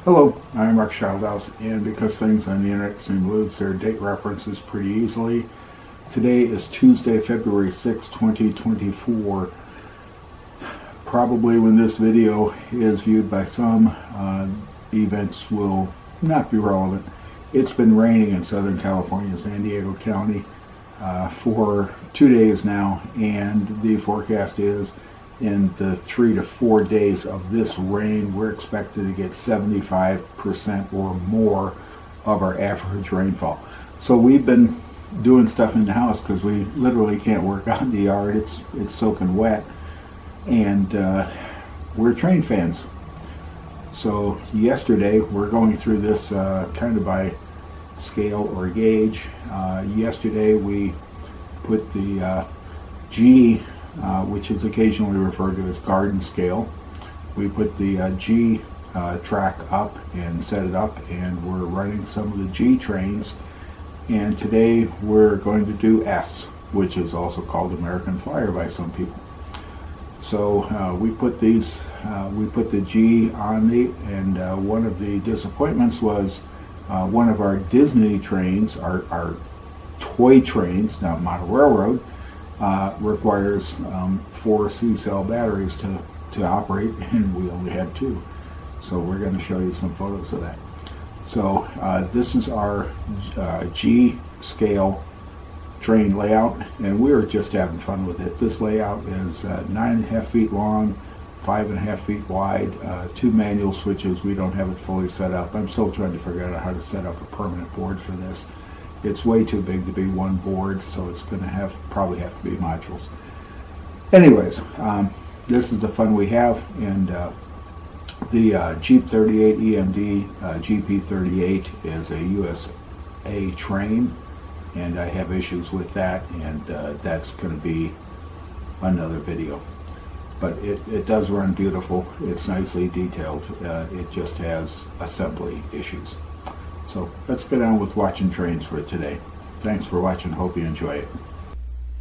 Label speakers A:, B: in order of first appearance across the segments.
A: Hello, I'm Mark Schaldhaus, and because things on the internet seem to lose their date references pretty easily, today is Tuesday, February 6, 2024. Probably when this video is viewed by some, events will not be relevant. It's been raining in Southern California, San Diego County, for 2 days now, and the forecast is in the 3 to 4 days of this rain, we're expected to get 75% or more of our average rainfall. So we've been doing stuff in the house because we literally can't work out in the yard. It's soaking wet, and we're train fans. So yesterday, we're going through this kind of by scale or gauge. Yesterday we put the G, which is occasionally referred to as garden scale. We put the G track up and set it up, and we're running some of the G trains. And today we're going to do S, which is also called American Flyer by some people. So we put the G on and one of the disappointments was one of our Disney trains, our toy trains, not model railroad, requires 4 C-cell batteries to operate, and we only had 2. So we're going to show you some photos of that. So this is our G scale train layout, and we were just having fun with it. This layout is 9.5 feet long, 5.5 feet wide, 2 manual switches. We don't have it fully set up. I'm still trying to figure out how to set up a permanent board for this. It's way too big to be one board, so it's going to probably have to be modules. Anyways, this is the fun we have, and the Jeep 38 EMD GP38 is a USA train, and I have issues with that, and that's going to be another video. But it does run beautiful. It's nicely detailed. It just has assembly issues. So let's get on with watching trains for today. Thanks for watching. Hope you enjoy it.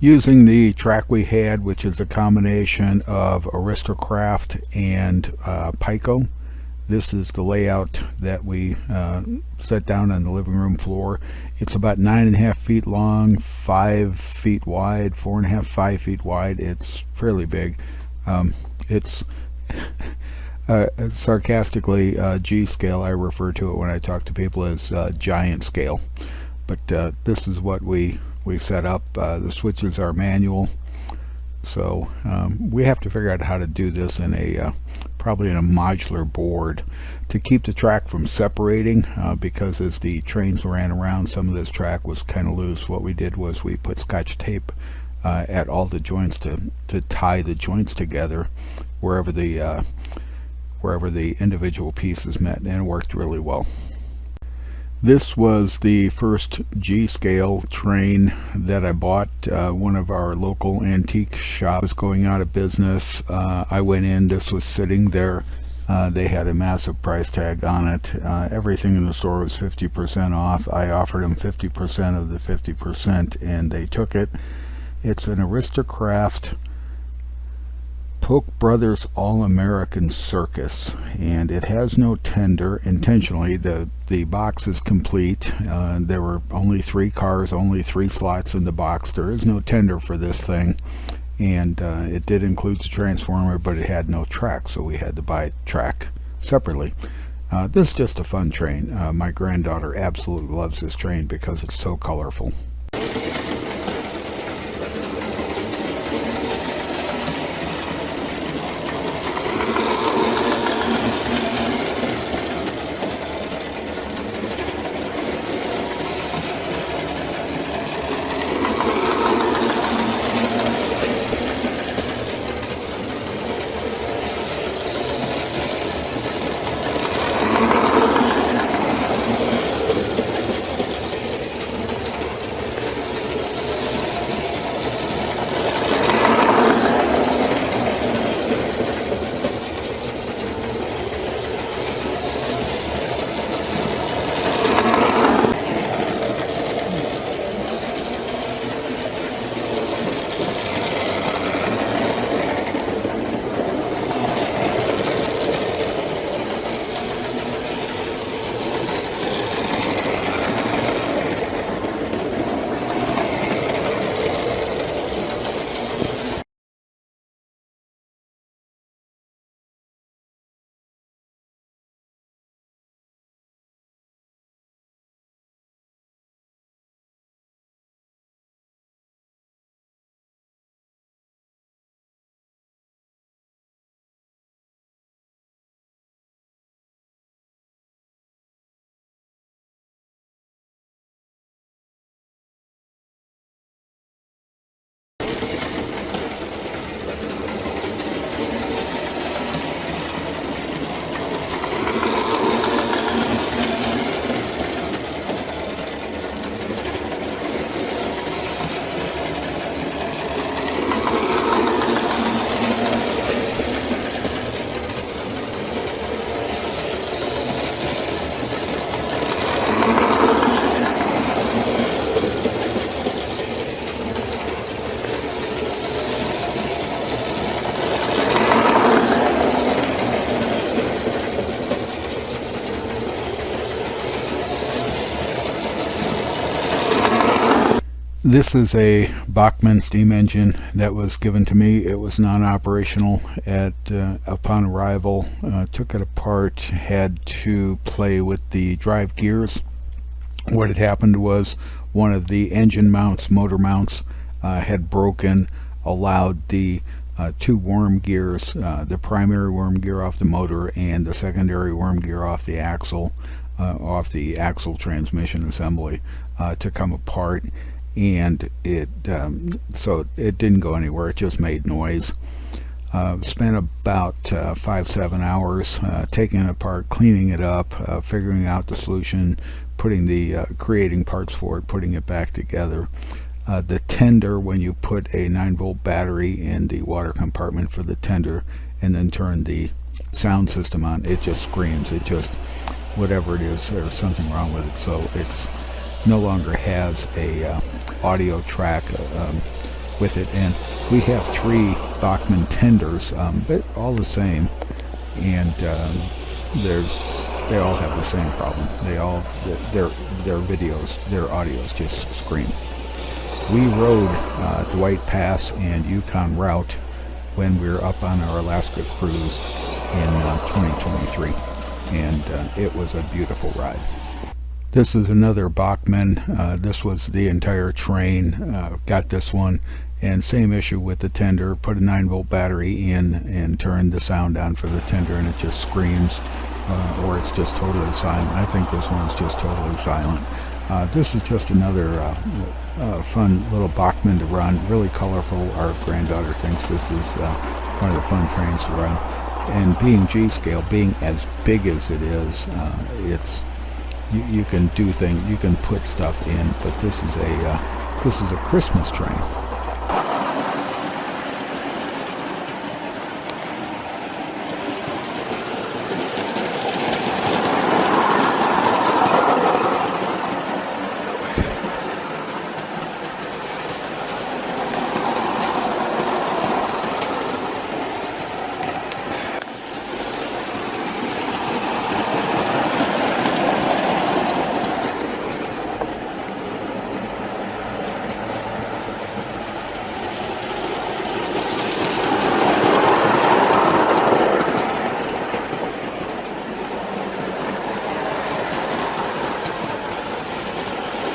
A: Using the track we had, which is a combination of Aristo-Craft and Pico, this is the layout that we set down on the living room floor. It's about 9.5 feet long, 5 feet wide, 4.5, 5 feet wide. It's fairly big. It's sarcastically G scale. I refer to it when I talk to people as giant scale. But this is what we set up. The switches are manual, so we have to figure out how to do this in a probably in a modular board to keep the track from separating, because as the trains ran around, some of this track was kind of loose. What we did was we put Scotch tape at all the joints to tie the joints together wherever the individual pieces met, and it worked really well. This was the first G-scale train that I bought. One of our local antique shops going out of business. I went in, this was sitting there. They had a massive price tag on it. Everything in the store was 50% off. I offered them 50% of the 50%, and they took it. It's an Aristo-Craft Polk Brothers All-American Circus, and it has no tender intentionally. The box is complete. There were only 3 cars, only 3 slots in the box. There is no tender for this thing, and it did include the transformer, but it had no track, so we had to buy track separately. This is just a fun train. My granddaughter absolutely loves this train because it's so colorful. This is a Bachmann steam engine that was given to me. It was non-operational upon arrival. Took it apart, had to play with the drive gears. What had happened was one of the engine mounts, motor mounts, had broken, allowed the two worm gears, the primary worm gear off the motor and the secondary worm gear off the axle transmission assembly, to come apart. And so it didn't go anywhere. It just made noise. Spent about 5-7 hours taking it apart, cleaning it up, figuring out the solution, creating parts for it, putting it back together. The tender, when you put a 9-volt battery in the water compartment for the tender and then turn the sound system on, it just screams. It just, whatever it is, there's something wrong with it. So it's no longer has a audio track with it. And we have 3 Bachmann tenders, but all the same, and they all have the same problem. Their audios just scream. We rode Dwight Pass and Yukon Route when we were up on our Alaska cruise in 2023, and it was a beautiful ride. This is another Bachmann. This was the entire train. Got this one, and same issue with the tender. Put a 9-volt battery in and turned the sound on for the tender, and it just screams, or it's just totally silent. I think this one's just totally silent. This is just another fun little Bachmann to run. Really colorful. Our granddaughter thinks this is one of the fun trains to run. And being G-scale, being as big as it is, it's you can do things, you can put stuff in, but this is a Christmas train.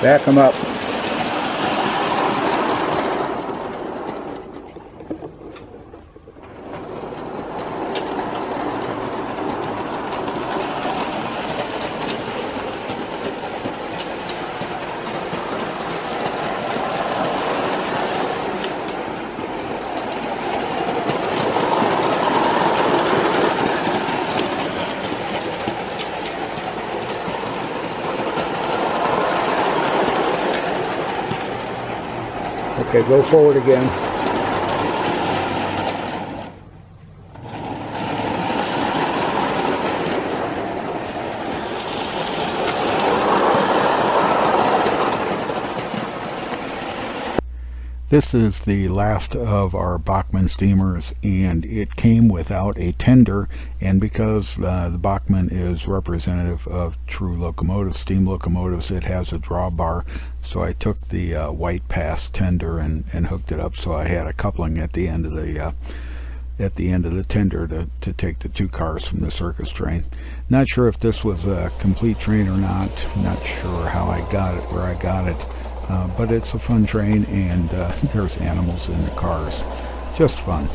A: Back them up. Okay, go forward again. This is the last of our Bachmann steamers, and it came without a tender, and because the Bachmann is representative of true locomotives, steam locomotives, it has a drawbar. So I took the White Pass tender and hooked it up, so I had a coupling at the end of the tender to take the 2 cars from the circus train. Not sure if this was a complete train or not. Not sure how I got it, where I got it. But it's a fun train, and there's animals in the cars. Just fun.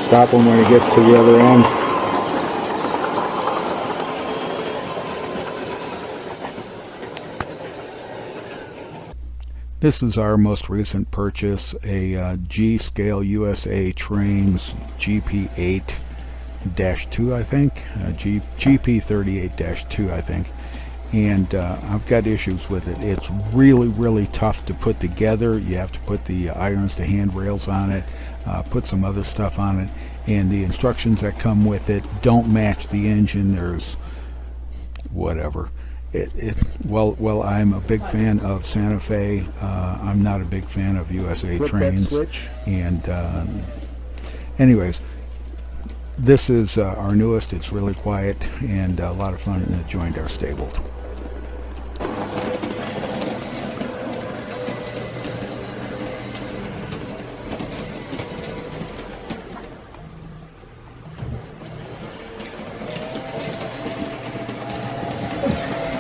A: stop him when he gets to the other end. This is our most recent purchase, a G-Scale USA Trains GP8-2, I think, GP38-2, I think. And I've got issues with it. It's really tough to put together. You have to put the irons to handrails on it, put some other stuff on it, and the instructions that come with it don't match the engine. There's whatever. Well, I'm a big fan of Santa Fe. I'm not a big fan of USA Trains. And anyways, this is our newest. It's really quiet and a lot of fun, and it joined our stable.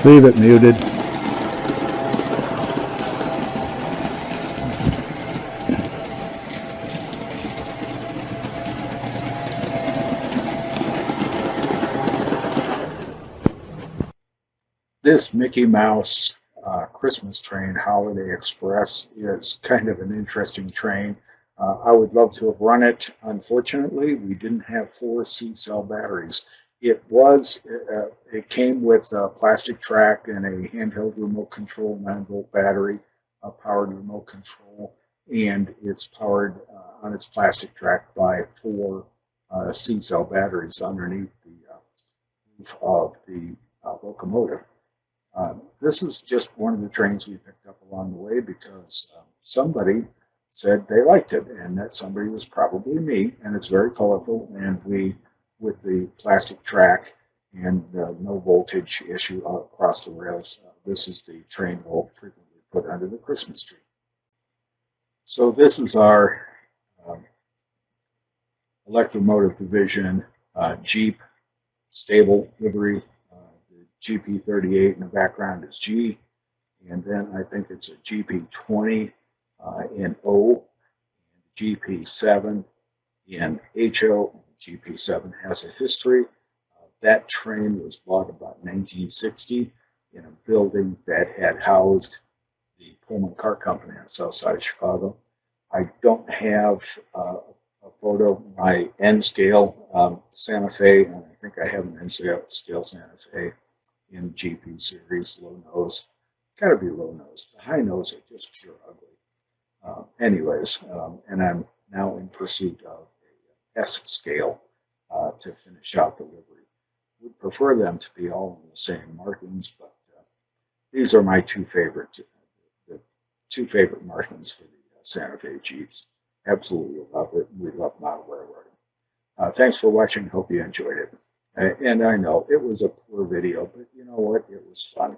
A: Leave it muted. This Mickey Mouse Christmas train, Holiday Express, is kind of an interesting train. I would love to have run it. Unfortunately, we didn't have 4 C-cell batteries. It came with a plastic track and a handheld remote control 9-volt battery, a powered remote control, and it's powered on its plastic track by 4 C-cell batteries underneath the roof of the locomotive. This is just one of the trains we picked up along the way because somebody said they liked it, and that somebody was probably me, and it's very colorful, and with the plastic track and no voltage issue across the rails, this is the train we'll frequently put under the Christmas tree. So this is our electromotive division Jeep stable livery. The GP38 in the background is G, and then I think it's a GP20 in O, GP7 in HO. GP7 has a history. That train was bought about 1960 in a building that had housed the Pullman Car Company on the south side of Chicago. I don't have a photo. My N-scale Santa Fe, and I think I have an N-scale Santa Fe in GP series, low nose. It's got to be low nose. The high nose are just pure ugly. And I'm now in pursuit of S scale to finish out the livery. Would prefer them to be all in the same markings, but these are my two favorite markings for the Santa Fe Jeeps. Absolutely love it. We love model railroading. Thanks for watching. Hope you enjoyed it. And I know it was a poor video, but you know what? It was fun.